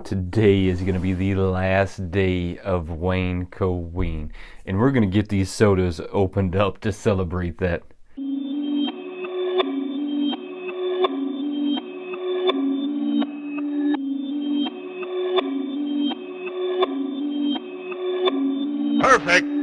today is going to be the last day of Wayneko IN, and we're going to get these sodas opened up to celebrate that. Perfect.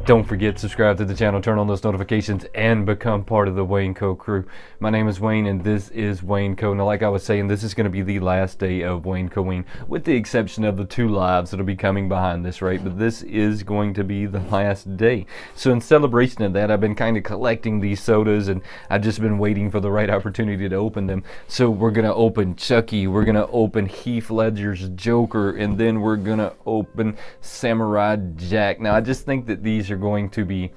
Don't forget to subscribe to the channel, turn on those notifications, and become part of the Wayneko crew. My name is Wayne, and this is Wayneko. Now, like I was saying, this is going to be the last day of Wayneko IN, with the exception of the 2 lives that'll be coming behind this, right? But this is going to be the last day. So in celebration of that, I've been kind of collecting these sodas, and I've just been waiting for the right opportunity to open them. So we're going to open Chucky, we're going to open Heath Ledger's Joker, and then we're going to open Samurai Jack. Now, I just think that these are going to be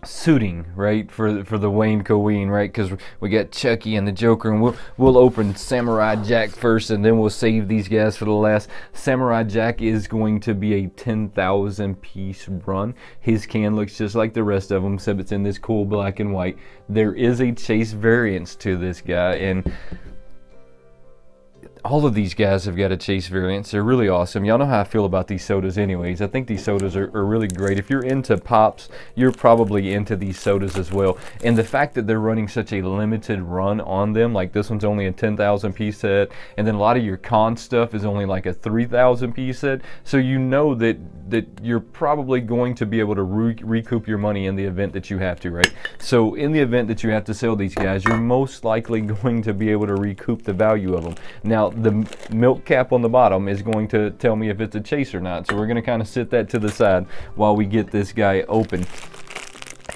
suiting, right, for the Wayneko IN, right? Because we got Chucky and the Joker, and we'll open Samurai Jack first, and then we'll save these guys for the last. Samurai Jack is going to be a 10,000 piece run. His can looks just like the rest of them, except it's in this cool black and white. There is a chase variance to this guy, and all of these guys have got a chase variance. They're really awesome. Y'all know how I feel about these sodas anyways. I think these sodas are really great. If you're into pops, you're probably into these sodas as well. And the fact that they're running such a limited run on them, like this one's only a 10,000 piece set, and then a lot of your con stuff is only like a 3,000 piece set, so you know that you're probably going to be able to recoup your money in the event that you have to, right? So in the event that you have to sell these guys, you're most likely going to be able to recoup the value of them. Now, the milk cap on the bottom is going to tell me if it's a chase or not, so we're going to kind of sit that to the side while we get this guy open,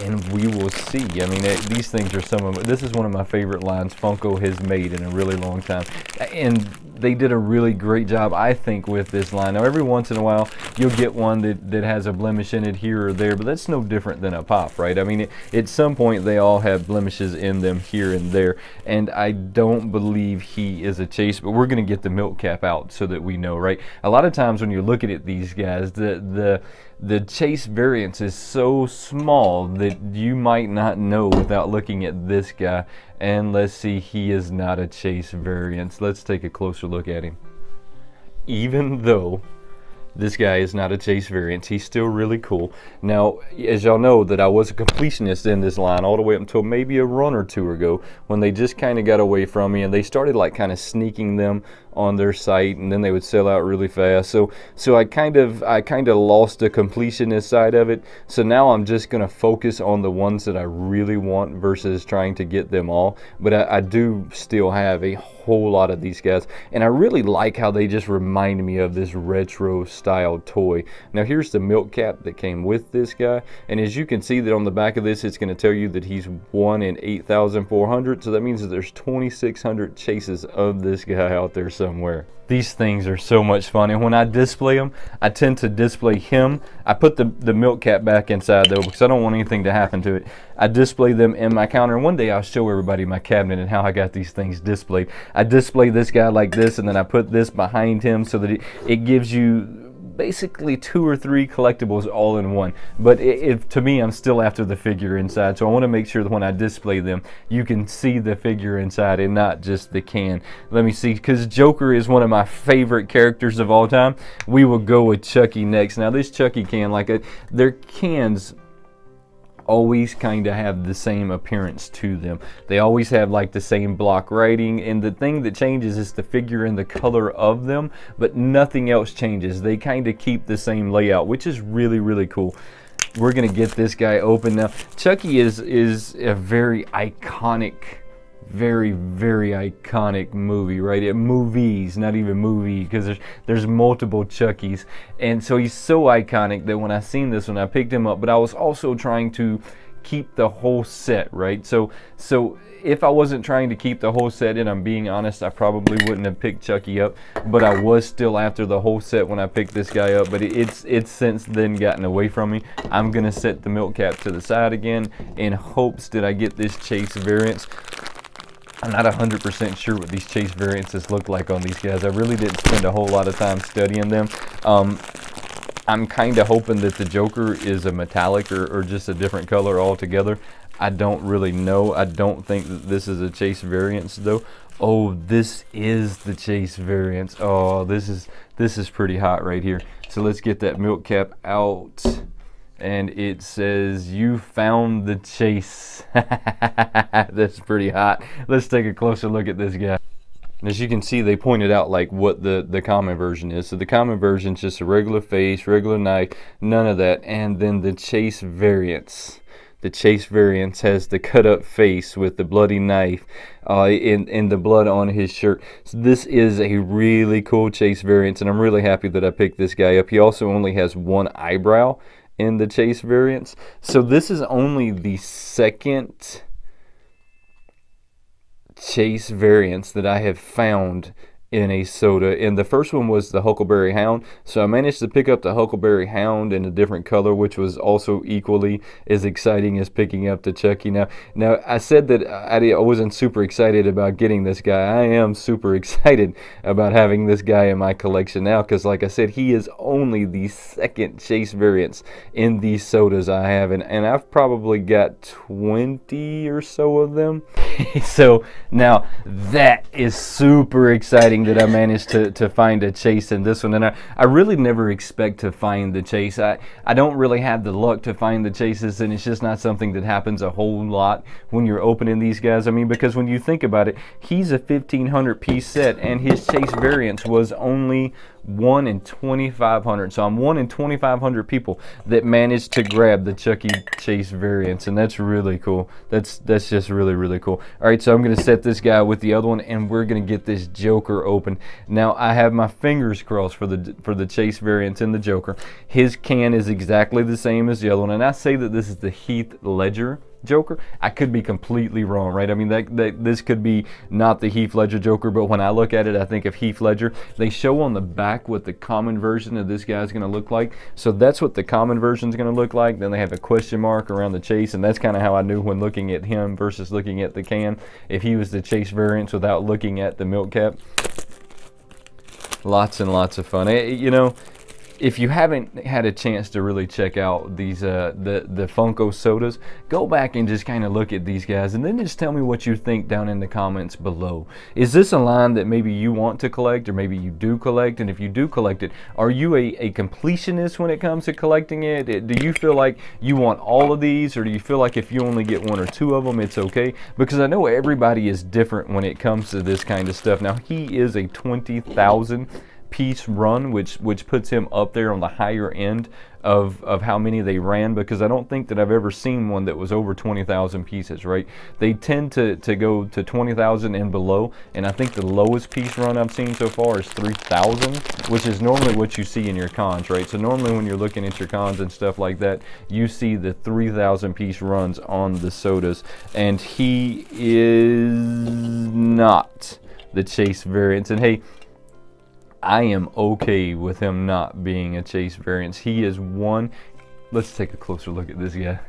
and we will see. I mean, these things are this is one of my favorite lines Funko has made in a really long time, and they did a really great job, I think, with this line. Now, every once in a while, you'll get one that has a blemish in it here or there, but that's no different than a pop, right? I mean, at some point, they all have blemishes in them here and there, and I don't believe he is a chase, but we're going to get the milk cap out so that we know, right? A lot of times when you're looking at these guys, the chase variance is so small that you might not know without looking at this guy. And let's see, he is not a chase variance. Let's take a closer look at him. Even though this guy is not a chase variance, he's still really cool. Now, as y'all know, that I was a completionist in this line all the way up until maybe a run or 2 ago, when they just kind of got away from me and they started like kind of sneaking them on their site, and then they would sell out really fast. So I kind of lost the completionist side of it. So now I'm just gonna focus on the ones that I really want versus trying to get them all. But I do still have a whole lot of these guys, and I really like how they just remind me of this retro style toy. Now, here's the milk cap that came with this guy, and as you can see that on the back of this, it's going to tell you that he's 1 in 8,400, so that means that there's 2,600 chases of this guy out there somewhere. These things are so much fun, and when I display them, I tend to display him. I put the milk cap back inside though, because I don't want anything to happen to it. I display them in my counter, and one day I'll show everybody my cabinet and how I got these things displayed. I display this guy like this, and then I put this behind him so that it gives you basically 2 or 3 collectibles all in one. But to me, I'm still after the figure inside, so I want to make sure that when I display them, you can see the figure inside and not just the can. Let me see, because Joker is one of my favorite characters of all time. We will go with Chucky next. Now, this Chucky can, like their cans always kind of have the same appearance to them. They always have like the same block writing, and the thing that changes is the figure and the color of them, but nothing else changes. They kind of keep the same layout, which is really, really cool. We're gonna get this guy open now. Chucky is a very iconic, very, very iconic movie, right? Movies, not even movie, because there's multiple Chuckies, and so he's so iconic that when I seen this one, I picked him up. But I was also trying to keep the whole set, right? So if I wasn't trying to keep the whole set, and I'm being honest, I probably wouldn't have picked Chucky up, but I was still after the whole set when I picked this guy up. But it's since then gotten away from me. I'm gonna set the milk cap to the side again in hopes that I get this Chase variants. I'm not 100% sure what these Chase variances look like on these guys. I really didn't spend a whole lot of time studying them. I'm kind of hoping that the Joker is a metallic or just a different color altogether. I don't really know. I don't think that this is a Chase variance though. Oh, this is the Chase variance. Oh, this is pretty hot right here. So let's get that milk cap out. And it says, "You found the Chase." That's pretty hot. Let's take a closer look at this guy. As you can see, they pointed out like what the common version is. So the common version is just a regular face, regular knife, none of that. And then the Chase variants. The Chase variants has the cut up face with the bloody knife in the blood on his shirt. So this is a really cool Chase variant, and I'm really happy that I picked this guy up. He also only has one eyebrow in the Chase variants. So this is only the second Chase variants that I have found in a soda, and the first one was the Huckleberry Hound. So I managed to pick up the Huckleberry Hound in a different color, which was also equally as exciting as picking up the Chucky. Now I said that I wasn't super excited about getting this guy. I am super excited about having this guy in my collection now, because like I said, he is only the second Chase variants in these sodas I have, and I've probably got 20 or so of them. So now that is super exciting that I managed to find a Chase in this one. And I really never expect to find the Chase. I don't really have the luck to find the Chases, and it's just not something that happens a whole lot when you're opening these guys. I mean, because when you think about it, he's a 1,500 piece set, and his Chase variants was only 1 in 2,500. So I'm 1 in 2,500 people that managed to grab the Chucky Chase variants, and that's really cool. That's just really, really cool. All right, so I'm gonna set this guy with the other one, and we're gonna get this Joker open. Now I have my fingers crossed for the Chase variants in the Joker. His can is exactly the same as the other one, and I say that this is the Heath Ledger Joker. I could be completely wrong, right? I mean, this could be not the Heath Ledger Joker, but when I look at it, I think of Heath Ledger. They show on the back what the common version of this guy is going to look like. So that's what the common version is going to look like. Then they have a question mark around the Chase, and that's kind of how I knew when looking at him versus looking at the can, if he was the Chase variants without looking at the milk cap. Lots and lots of fun. You know, if you haven't had a chance to really check out these the Funko sodas, go back and just kind of look at these guys, and then just tell me what you think down in the comments below. Is this a line that maybe you want to collect, or maybe you do collect? And if you do collect it, are you a completionist when it comes to collecting it? Do you feel like you want all of these, or do you feel like if you only get 1 or 2 of them, it's okay? Because I know everybody is different when it comes to this kind of stuff. Now, he is a 20,000 piece run, which puts him up there on the higher end of how many they ran, because I don't think that I've ever seen one that was over 20,000 pieces, right? They tend to go to 20,000 and below, and I think the lowest piece run I've seen so far is 3,000, which is normally what you see in your cons, right? So normally when you're looking at your cons and stuff like that, you see the 3,000 piece runs on the sodas, and he is not the Chase variants. And hey, I am okay with him not being a Chase variant. He is one. Let's take a closer look at this guy.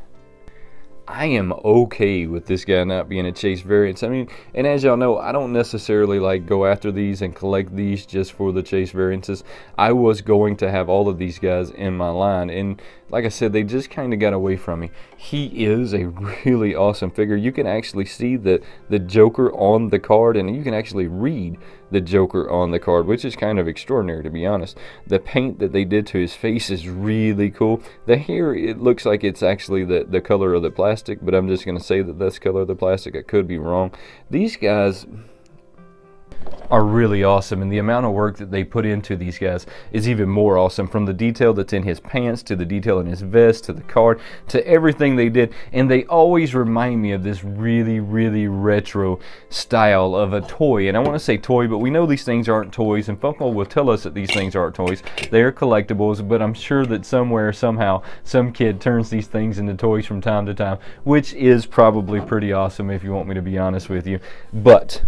I am okay with this guy not being a Chase variant. I mean, and as y'all know, I don't necessarily like go after these and collect these just for the Chase variances. I was going to have all of these guys in my line, and like I said, they just kind of got away from me. He is a really awesome figure. You can actually see the Joker on the card, and you can actually read the Joker on the card, which is kind of extraordinary, to be honest. The paint that they did to his face is really cool. The hair, it looks like it's actually the color of the plastic, but I'm just going to say that that's the color of the plastic. I could be wrong. These guys are really awesome, and the amount of work that they put into these guys is even more awesome, from the detail that's in his pants to the detail in his vest to the card to everything they did. And they always remind me of this really retro style of a toy. And I want to say toy, but we know these things aren't toys, and Funko will tell us that these things aren't toys. They're collectibles, but I'm sure that somewhere, somehow, some kid turns these things into toys from time to time, which is probably pretty awesome if you want me to be honest with you. But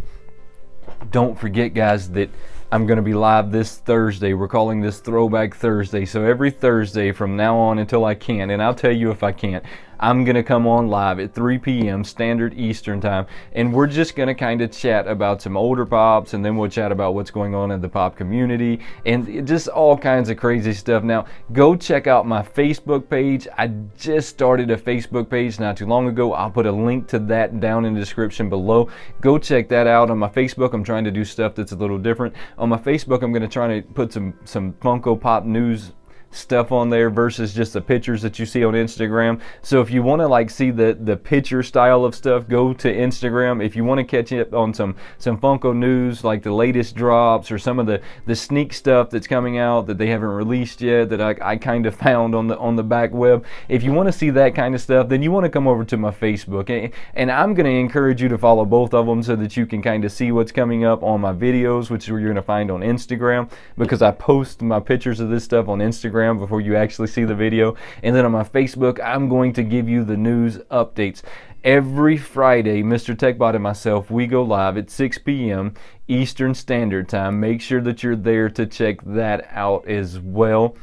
don't forget, guys, that I'm going to be live this Thursday. We're calling this Throwback Thursday. So every Thursday from now on until I can, and I'll tell you if I can't, I'm going to come on live at 3 p.m. Standard Eastern Time, and we're just going to kind of chat about some older pops, and then we'll chat about what's going on in the pop community, and just all kinds of crazy stuff. Now, go check out my Facebook page. I just started a Facebook page not too long ago. I'll put a link to that down in the description below. Go check that out. On my Facebook, I'm trying to do stuff that's a little different. On my Facebook, I'm going to try to put some Funko Pop news stuff on there versus just the pictures that you see on Instagram. So if you want to like see the picture style of stuff, go to Instagram. If you want to catch up on some Funko news, like the latest drops or some of the sneak stuff that's coming out that they haven't released yet, that I kind of found on the back web, if you want to see that kind of stuff, then you want to come over to my Facebook. And I'm going to encourage you to follow both of them so that you can kind of see what's coming up on my videos, which you're going to find on Instagram, because I post my pictures of this stuff on Instagram before you actually see the video. And then on my Facebook, I'm going to give you the news updates. Every Friday, Mr. TechBot and myself, we go live at 6 p.m. Eastern Standard Time. Make sure that you're there to check that out as well.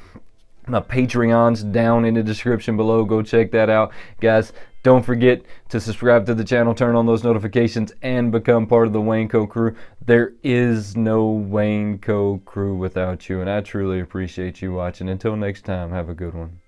My Patreon's down in the description below. Go check that out. Guys, don't forget to subscribe to the channel, turn on those notifications, and become part of the Wayneko crew. There is no Wayneko crew without you, and I truly appreciate you watching. Until next time, have a good one.